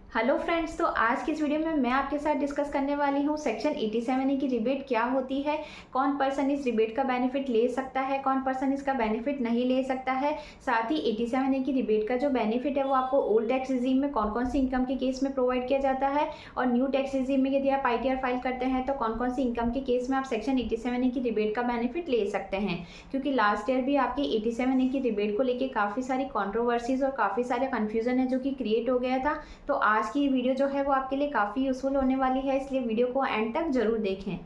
Hello friends, तो आज की इस वीडियो में मैं आपके साथ डिस्कस करने वाली हूँ सेक्शन 87 ए की रिबेट क्या होती है, कौन पर्सन इस रिबेट का बेनिफिट ले सकता है, कौन पर्सन इसका बेनिफिट नहीं ले सकता है। साथ ही 87 ए की रिबेट का जो बेनिफिट है वो आपको ओल्ड टैक्स रिजीम में कौन कौन सी इनकम के केस में प्रोवाइड किया जाता है, और न्यू टैक्स रिजीम में यदि आप ITR फाइल करते हैं तो कौन कौन सी इनकम के केस में आप सेक्शन 87 ए की रिबेट का बेनिफिट ले सकते हैं। क्योंकि लास्ट ईयर भी आपकी 87 ए की रिबेट को लेकर काफ़ी सारी कॉन्ट्रोवर्सीज और काफ़ी सारे कन्फ्यूजन है जो कि क्रिएट हो गया था। तो आज की वीडियो जो है वो आपके लिए काफ़ी यूजफुल होने वाली है, इसलिए वीडियो को एंड तक जरूर देखें।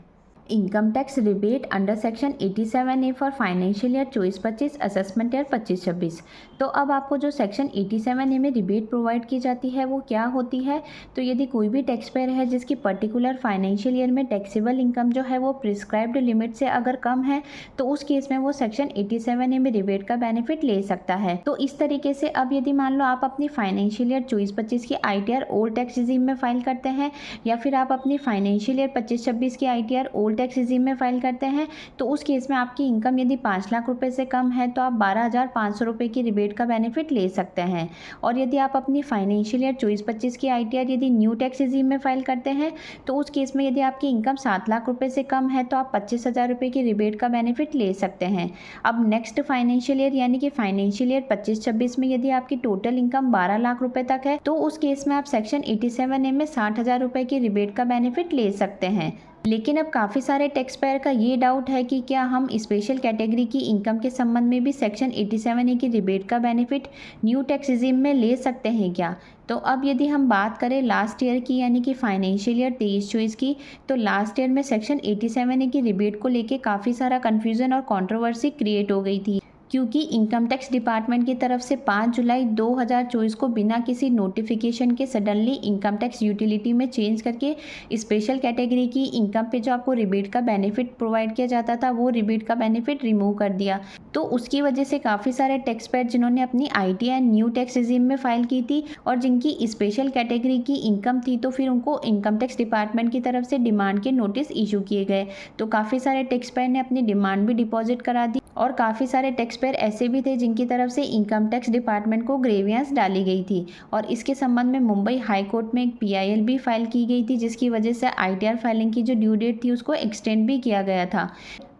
Income tax rebate under section 87A for financial year 24-25 assessment year 25-26। तो अब आपको जो सेक्शन 87A में रिबेट प्रोवाइड की जाती है वो क्या होती है। तो यदि कोई भी टैक्स पेयर है जिसकी पर्टिकुलर फाइनेंशियल ईयर में टैक्सेबल इनकम जो है वो प्रिस्क्राइब्ड लिमिट से अगर कम है तो उस केस में वो सेक्शन 87A में रिबेट का बेनिफिट ले सकता है। तो इस तरीके से अब यदि मान लो आप अपनी फाइनेंशियल ईयर 24-25 की ITR ओल्ड टैक्स रिजीम में फाइल करते हैं, या फिर आप अपनी फाइनेंशियल ईयर 25-26 की ITR ओल्ड टैक्स रिजीम में फाइल करते हैं, तो उस केस में आपकी इनकम यदि 5 लाख रुपए से कम है तो आप 12,500 रुपये की रिबेट का बेनिफिट ले सकते हैं। और यदि आप अपनी फाइनेंशियल ईयर 24-25 की ITR यदि न्यू टैक्स रिजीम में फाइल करते हैं तो उस केस में यदि आपकी इनकम 7 लाख रुपए से कम है तो आप 25,000 रुपये की रिबेट का बेनिफिट ले सकते हैं। अब नेक्स्ट फाइनेंशियल ईयर यानी कि फाइनेंशियल ईयर 25-26 में यदि आपकी टोटल इनकम 12 लाख रुपए तक है तो उस केस में आप सेक्शन 87A में 60,000 रुपये की रिबेट का बेनिफिट ले सकते हैं। लेकिन अब काफ़ी सारे टैक्स पेयर का ये डाउट है कि क्या हम स्पेशल कैटेगरी की इनकम के संबंध में भी सेक्शन 87A की रिबेट का बेनिफिट न्यू टैक्स रिजीम में ले सकते हैं क्या। तो अब यदि हम बात करें लास्ट ईयर की यानी कि फाइनेंशियल ईयर 23-24 की, तो लास्ट ईयर में सेक्शन 87A की रिबेट को लेके काफ़ी सारा कन्फ्यूज़न और कंट्रोवर्सी क्रिएट हो गई थी, क्योंकि इनकम टैक्स डिपार्टमेंट की तरफ से 5 जुलाई 2024 को बिना किसी नोटिफिकेशन के सडनली इनकम टैक्स यूटिलिटी में चेंज करके स्पेशल कैटेगरी की इनकम पे जो आपको रिबेट का बेनिफिट प्रोवाइड किया जाता था वो रिबेट का बेनिफिट रिमूव कर दिया। तो उसकी वजह से काफ़ी सारे टैक्स पेयर जिन्होंने अपनी ITR न्यू टैक्स रिजीम में फाइल की थी और जिनकी स्पेशल कैटेगरी की इनकम थी, तो फिर उनको इनकम टैक्स डिपार्टमेंट की तरफ से डिमांड के नोटिस इशू किए गए। तो काफ़ी सारे टैक्स पेयर ने अपनी डिमांड भी डिपॉजिट करा दी और काफ़ी सारे टैक्स पेयर ऐसे भी थे जिनकी तरफ से इनकम टैक्स डिपार्टमेंट को ग्रेवियंस डाली गई थी। और इसके संबंध में मुंबई हाई कोर्ट में एक PIL भी फाइल की गई थी, जिसकी वजह से ITR फाइलिंग की जो ड्यू डेट थी उसको एक्सटेंड भी किया गया था।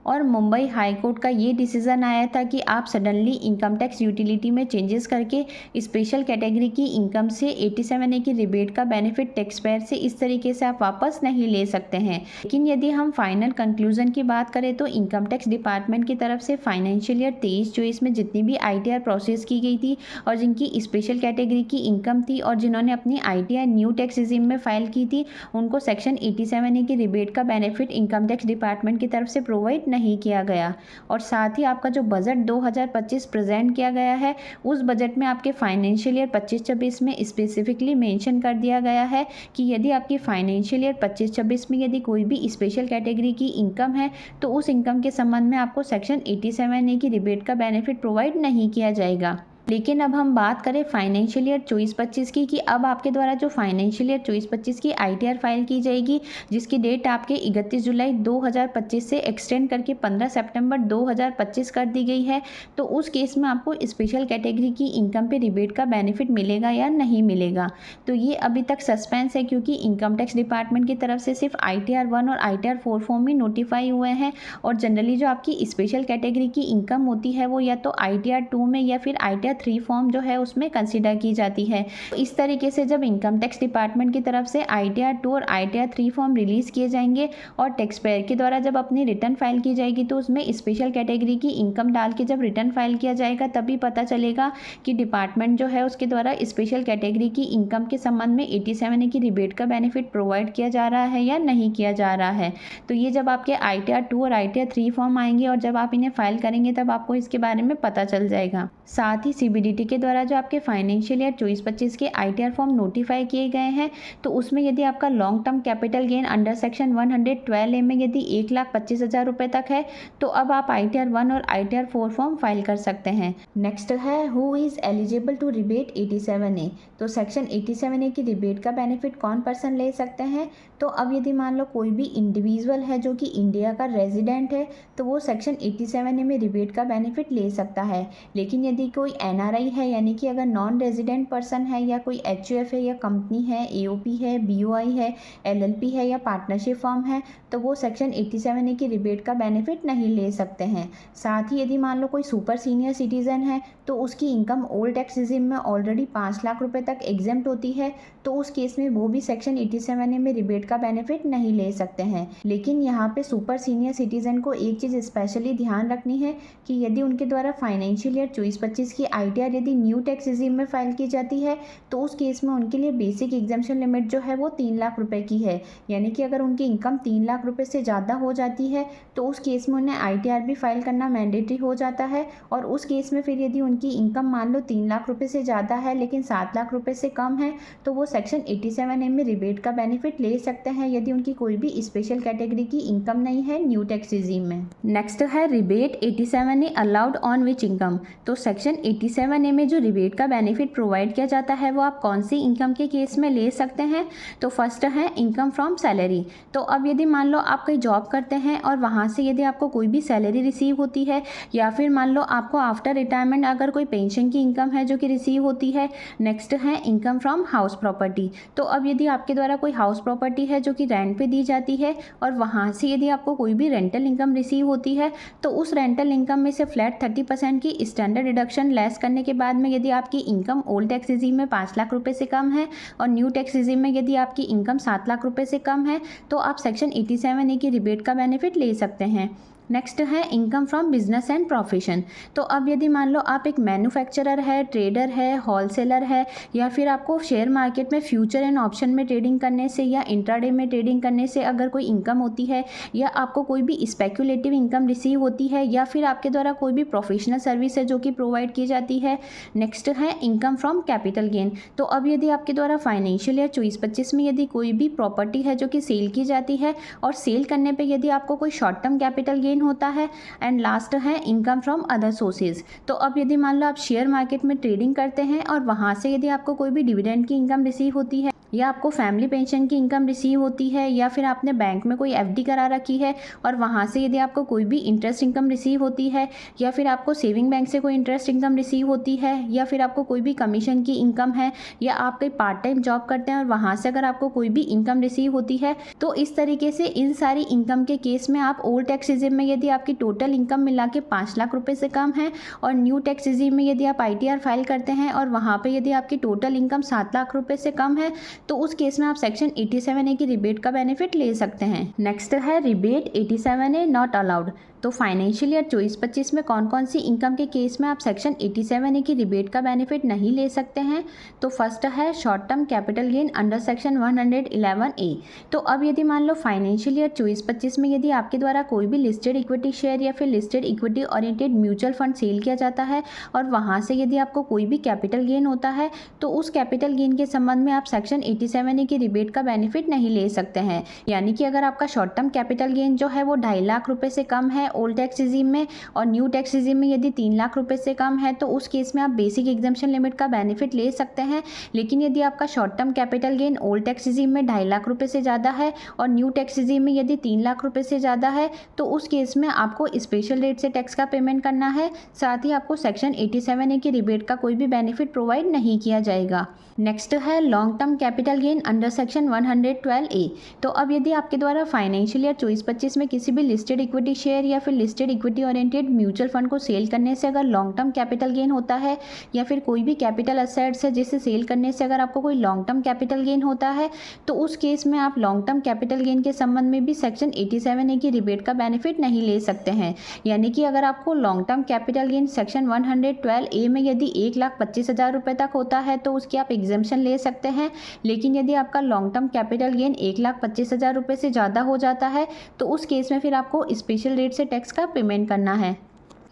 और मुंबई हाई कोर्ट का ये डिसीज़न आया था कि आप सडनली इनकम टैक्स यूटिलिटी में चेंजेस करके स्पेशल कैटेगरी की इनकम से 87A की रिबेट का बेनिफिट टैक्स पेयर से इस तरीके से आप वापस नहीं ले सकते हैं। लेकिन यदि हम फाइनल कंक्लूजन की बात करें तो इनकम टैक्स डिपार्टमेंट की तरफ से फाइनेंशियल ईयर 23-24 में जितनी भी ITR प्रोसेस की गई थी और जिनकी स्पेशल कैटेगरी की इनकम थी और जिन्होंने अपनी ITR न्यू टैक्स रिजीम में फाइल की थी, उनको सेक्शन 87A की रिबेट का बेनिफिट इनकम टैक्स डिपार्टमेंट की तरफ से प्रोवाइड नहीं किया गया। और साथ ही आपका जो बजट 2025 प्रेजेंट किया गया है उस बजट में आपके फाइनेंशियल ईयर 25-26 में स्पेसिफिकली मेंशन कर दिया गया है कि यदि आपकी फाइनेंशियल ईयर 25-26 में यदि कोई भी स्पेशल कैटेगरी की इनकम है तो उस इनकम के संबंध में आपको सेक्शन 87A की रिबेट का बेनिफिट प्रोवाइड नहीं किया जाएगा। लेकिन अब हम बात करें फाइनेंशियल ईयर 24-25 की, कि अब आपके द्वारा जो फाइनेंशियल ईयर 24-25 की ITR फाइल की जाएगी जिसकी डेट आपके 31 जुलाई 2025 से एक्सटेंड करके 15 सितंबर 2025 कर दी गई है, तो उस केस में आपको स्पेशल कैटेगरी की इनकम पे रिबेट का बेनिफिट मिलेगा या नहीं मिलेगा। तो ये अभी तक सस्पेंस है, क्योंकि इनकम टैक्स डिपार्टमेंट की तरफ से सिर्फ ITR 1 और ITR 4 फॉर्म ही नोटिफाई हुए हैं, और जनरली जो आपकी स्पेशल कैटेगरी की इनकम होती है वो या तो ITR 2 में या फिर ITR 3 फॉर्म जो है उसमें कंसीडर की जाती है। इस तरीके से जब इनकम टैक्स डिपार्टमेंट की तरफ से ITR 2 और ITR 3 फॉर्म रिलीज किए जाएंगे और टैक्स पेयर के द्वारा जब अपनी रिटर्न फाइल की जाएगी तो उसमें स्पेशल कैटेगरी की इनकम डाल के जब रिटर्न फाइल किया जाएगा तभी पता चलेगा कि डिपार्टमेंट जो है उसके द्वारा स्पेशल कैटेगरी की इनकम के संबंध में 87A की रिबेट का बेनिफिट प्रोवाइड किया जा रहा है या नहीं किया जा रहा है। तो ये जब आपके ITR 2 और ITR 3 फॉर्म आएंगे और जब आप इन्हें फाइल करेंगे तब आपको इसके बारे में पता चल जाएगा। साथ ही CBDT के द्वारा जो आपके फाइनेंशियल ईयर 24-25 के ITR फॉर्म नोटिफाई किए गए हैं तो उसमें यदि आपका long term capital gain under section 112A में यदि 1,25,000 रुपये तक है तो अब आप ITR 1 और ITR 4 फॉर्म फाइल कर सकते हैं। नेक्स्ट है who is eligible to rebate 87A। तो सेक्शन 87A की रिबेट का बेनिफिट कौन पर्सन ले सकते हैं। तो अब यदि मान लो कोई भी इंडिविजुअल है जो कि इंडिया का रेजिडेंट है तो वो सेक्शन 87A में रिबेट का बेनिफिट ले सकता है। लेकिन यदि कोई NRI है, यानी कि अगर नॉन रेजिडेंट पर्सन है या कोई HUF है या कंपनी है, AOP है, BOI है, LLP है या पार्टनरशिप फर्म है, तो वो सेक्शन 87A की रिबेट का बेनिफिट नहीं ले सकते हैं। साथ ही यदि मान लो कोई सुपर सीनियर सिटीज़न है तो उसकी इनकम ओल्ड टैक्स रिजिम में ऑलरेडी 5 लाख रुपए तक एग्जेम्प्ट होती है, तो उस केस में वो भी सेक्शन 87A में रिबेट का बेनिफिट नहीं ले सकते हैं। लेकिन यहाँ पे सुपर सीनियर सिटीज़न को एक चीज़ स्पेशली ध्यान रखनी है कि यदि उनके द्वारा फाइनेंशियल ईयर 24-25 की ITR यदि न्यू टैक्स रिजिम में फाइल की जाती है तो उस केस में उनके लिए बेसिक एग्जाम्पशन लिमिट जो है वो 3 लाख रुपए की है। यानी कि अगर उनकी इनकम 3 लाख रुपए से ज़्यादा हो जाती है तो उस केस में उन्हें ITR भी फाइल करना मैंडेटरी हो जाता है। और उस केस में फिर यदि उनकी इनकम मान लो 3 लाख रुपए से ज़्यादा है लेकिन 7 लाख रुपए से कम है तो वो सेक्शन 87A में रिबेट का बेनिफिट ले सकते हैं यदि उनकी कोई भी स्पेशल कैटेगरी की इनकम नहीं है न्यू टैक्स रिजीम में। नेक्स्ट है rebate 87A allowed on which income. तो सेक्शन 87A में जो रिबेट का बेनिफिट प्रोवाइड किया जाता है वो आप कौन सी इनकम के केस में ले सकते हैं। तो फर्स्ट है इनकम फ्रॉम सैलरी। तो अब यदि मान लो आप कहीं जॉब करते हैं और वहाँ से यदि आपको कोई भी सैलरी रिसीव होती है या फिर मान लो आपको आफ्टर रिटायरमेंट अगर कोई पेंशन की इनकम है जो कि रिसीव होती है। नेक्स्ट है इनकम फ्रॉम हाउस प्रॉपर्टी। तो अब यदि आपके द्वारा कोई हाउस प्रॉपर्टी है जो कि रेंट पे दी जाती है और वहाँ से यदि आपको कोई भी रेंटल इनकम रिसीव होती है तो उस रेंटल इनकम में से फ्लैट 30% की स्टैंडर्ड डिडक्शन लेस करने के बाद में यदि आपकी इनकम ओल्ड टैक्स रिजीम में 5 लाख रुपए से कम है और न्यू टैक्स रिजीम में यदि आपकी इनकम 7 लाख रुपए से कम है तो आप सेक्शन 87A की रिबेट का बेनिफिट ले सकते हैं। नेक्स्ट है income from business and profession. तो अब यदि मान लो आप एक मैन्युफैक्चरर है, ट्रेडर है, होलसेलर है या फिर आपको शेयर मार्केट में फ्यूचर एंड ऑप्शन में ट्रेडिंग करने से या इंट्राडे में ट्रेडिंग करने से अगर कोई इनकम होती है या आपको कोई भी स्पेक्युलेटिव इनकम रिसीव होती है या फिर आपके द्वारा कोई भी प्रोफेशनल सर्विस है जो कि प्रोवाइड की जाती है। नेक्स्ट है इनकम फ्रॉम कैपिटल गेन। तो अब यदि आपके द्वारा फाइनेंशियल ईयर 24-25 में यदि कोई भी प्रॉपर्टी है जो कि सेल की जाती है और सेल करने पर यदि आपको कोई शॉर्ट टर्म कैपिटल गेन होता है। एंड लास्ट है इनकम फ्रॉम अदर सोर्सेज। तो अब यदि मान लो आप शेयर मार्केट में ट्रेडिंग करते हैं और वहां से यदि आपको कोई भी डिविडेंड की इनकम रिसीव होती है या आपको फैमिली पेंशन की इनकम रिसीव होती है या फिर आपने बैंक में कोई FD करा रखी है और वहाँ से यदि आपको कोई भी इंटरेस्ट इनकम रिसीव होती है या फिर आपको सेविंग बैंक से कोई इंटरेस्ट इनकम रिसीव होती है या फिर आपको कोई भी कमीशन की इनकम है या आप कोई पार्ट टाइम जॉब करते हैं और वहाँ से अगर आपको कोई भी इनकम रिसीव होती है तो इस तरीके से इन सारी इनकम के केस में आप ओल्ड टैक्स रिजिम में यदि आपकी टोटल इनकम मिला के 5 लाख रुपए से कम है और न्यू टैक्स रिजिम में यदि आप ITR फाइल करते हैं और वहाँ पे यदि आपकी टोटल इनकम 7 लाख रुपए से कम है तो उस केस में आप सेक्शन 87A की रिबेट का बेनिफिट ले सकते हैं। नेक्स्ट है रिबेट 87A नॉट अलाउड। तो फाइनेंशियल ईयर 24-25 में कौन कौन सी इनकम के केस में आप सेक्शन 87A की रिबेट का बेनिफिट नहीं ले सकते हैं। तो फर्स्ट है short term capital gain under section 111A। तो अब यदि मान लो फाइनेंशियल ईयर 24-25 में यदि आपके द्वारा कोई भी लिस्टेड इक्विटी शेयर या फिर listed equity oriented mutual fund sale किया जाता है और वहाँ से यदि आपको कोई भी कैपिटल गेन होता है तो उस कैपिटल गेन के संबंध में आप सेक्शन 87A की रिबेट का बेनिफिट नहीं ले सकते हैं। यानी कि अगर आपका शॉर्ट टर्म कैपिटल गेन जो है वो 2.5 लाख रुपए से कम है ओल्ड टैक्स रिजीम में और न्यू टैक्स रिजीम में यदि 3 लाख रुपए से कम है तो उस केस में आप बेसिक एग्जाम्पशन लिमिट का बेनिफिट ले सकते हैं। लेकिन यदि आपका short term capital gain old tax regime में 2.5 लाख रुपए से ज़्यादा है और न्यू टैक्स रिजीम में यदि 3 लाख रुपए से ज़्यादा है तो उस केस में आपको स्पेशल रेट से टैक्स का पेमेंट करना है। साथ ही आपको सेक्शन 87A की रिबेट का कोई भी बेनिफिट प्रोवाइड नहीं किया जाएगा। नेक्स्ट है long term capital gain under section 112A। तो अब यदि आपके द्वारा फाइनेंशियल ईयर 24-25 में किसी भी लिस्टेड इक्विटी शेयर या फिर listed equity oriented mutual fund को सेल करने से अगर लॉन्ग टर्म कैपिटल गेन होता है या फिर कोई भी कैपिटल असेट्स है जिसे सेल करने से अगर आपको कोई लॉन्ग टर्म कैपिटल गेन होता है तो उस केस में आप लॉन्ग टर्म कैपिटल गेन के संबंध में भी सेक्शन 87A की रिबेट का बेनिफिट नहीं ले सकते हैं। यानी कि अगर आपको long term capital gain section 112A में यदि 1,25,000 रुपये तक होता है तो उसकी आप एग्जाम्पशन ले सकते हैं। लेकिन यदि आपका लॉन्ग टर्म कैपिटल गेन 1,25,000 रुपये से ज़्यादा हो जाता है तो उस केस में फिर आपको स्पेशल रेट से टैक्स का पेमेंट करना है।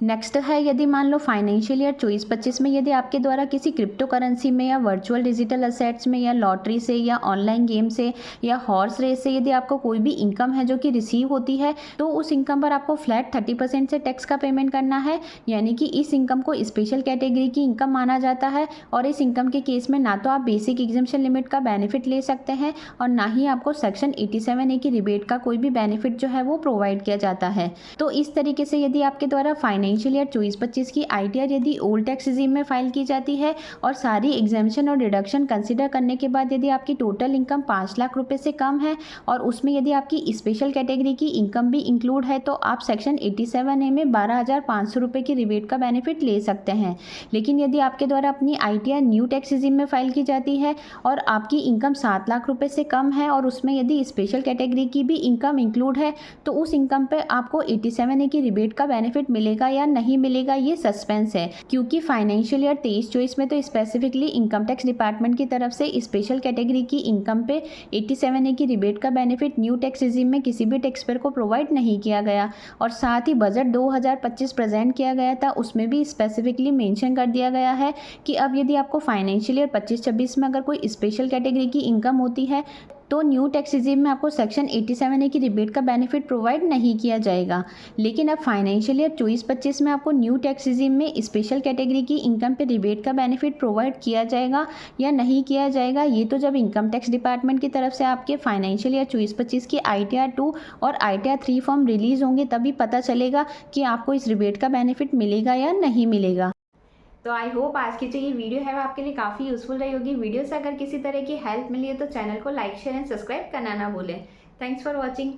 नेक्स्ट है यदि मान लो फाइनेंशियल ईयर 24-25 में यदि आपके द्वारा किसी क्रिप्टो करेंसी में या वर्चुअल डिजिटल असेट्स में या लॉटरी से या ऑनलाइन गेम से या हॉर्स रेस से यदि आपको कोई भी इनकम है जो कि रिसीव होती है तो उस इनकम पर आपको फ्लैट 30% से टैक्स का पेमेंट करना है। यानी कि इस इनकम को स्पेशल कैटेगरी की इनकम माना जाता है और इस इनकम के केस में ना तो आप बेसिक एग्जाम्पशन लिमिट का बेनिफिट ले सकते हैं और ना ही आपको सेक्शन 87A की रिबेट का कोई भी बेनिफिट जो है वो प्रोवाइड किया जाता है। तो इस तरीके से यदि आपके द्वारा फाइनेंशियल फाइनेंशियल ईयर 24-25 की ITR यदि ओल्ड टैक्स रिजीम में फाइल की जाती है और सारी एग्जामेशन और डिडक्शन कंसिडर करने के बाद यदि आपकी टोटल इनकम 5 लाख रुपए से कम है और उसमें यदि आपकी स्पेशल कैटेगरी की इनकम भी इंक्लूड है तो आप सेक्शन 87A में 12,500 रुपये की रिबेट का बेनिफिट ले सकते हैं। लेकिन यदि आपके द्वारा अपनी ITR न्यू टैक्स रिजीम में फाइल की जाती है और आपकी इनकम 7 लाख रुपए से कम है और उसमें यदि स्पेशल कैटेगरी की भी इनकम इंक्लूड है तो उस इनकम पे आपको 87A की रिबेट का बेनिफिट मिलेगा या नहीं मिलेगा ये सस्पेंस है, क्योंकि फाइनेंशियल ईयर 23-24 में तो स्पेसिफिकली इनकम टैक्स डिपार्टमेंट की तरफ से स्पेशल कैटेगरी की इनकम पे 87A की रिबेट का बेनिफिट न्यू टैक्स रिजीम में किसी भी टैक्स पेयर को प्रोवाइड नहीं किया गया। और साथ ही बजट 2025 प्रेजेंट किया गया था, उसमें भी स्पेसिफिकली मेंशन कर दिया गया है कि अब यदि आपको फाइनेंशियल ईयर 25-26 में अगर कोई स्पेशल कैटेगरी की इनकम होती है तो न्यू टैक्स रिजीम में आपको सेक्शन 87A की रिबेट का बेनिफिट प्रोवाइड नहीं किया जाएगा। लेकिन अब फाइनेंशियल ईयर 24-25 में आपको न्यू टैक्स रिजीम में स्पेशल कैटेगरी की इनकम पे रिबेट का बेनिफिट प्रोवाइड किया जाएगा या नहीं किया जाएगा, ये तो जब इनकम टैक्स डिपार्टमेंट की तरफ से आपके फाइनेंशियल ईयर 24-25 की ITR 2 और ITR 3 फॉर्म रिलीज़ होंगे तभी पता चलेगा कि आपको इस रिबेट का बेनिफिट मिलेगा या नहीं मिलेगा। तो आई होप आज की जो ये वीडियो है वो आपके लिए काफ़ी यूज़फुल रही होगी। वीडियो से अगर किसी तरह की हेल्प मिली है तो चैनल को लाइक शेयर एंड सब्सक्राइब करना ना भूलें। Thanks for watching.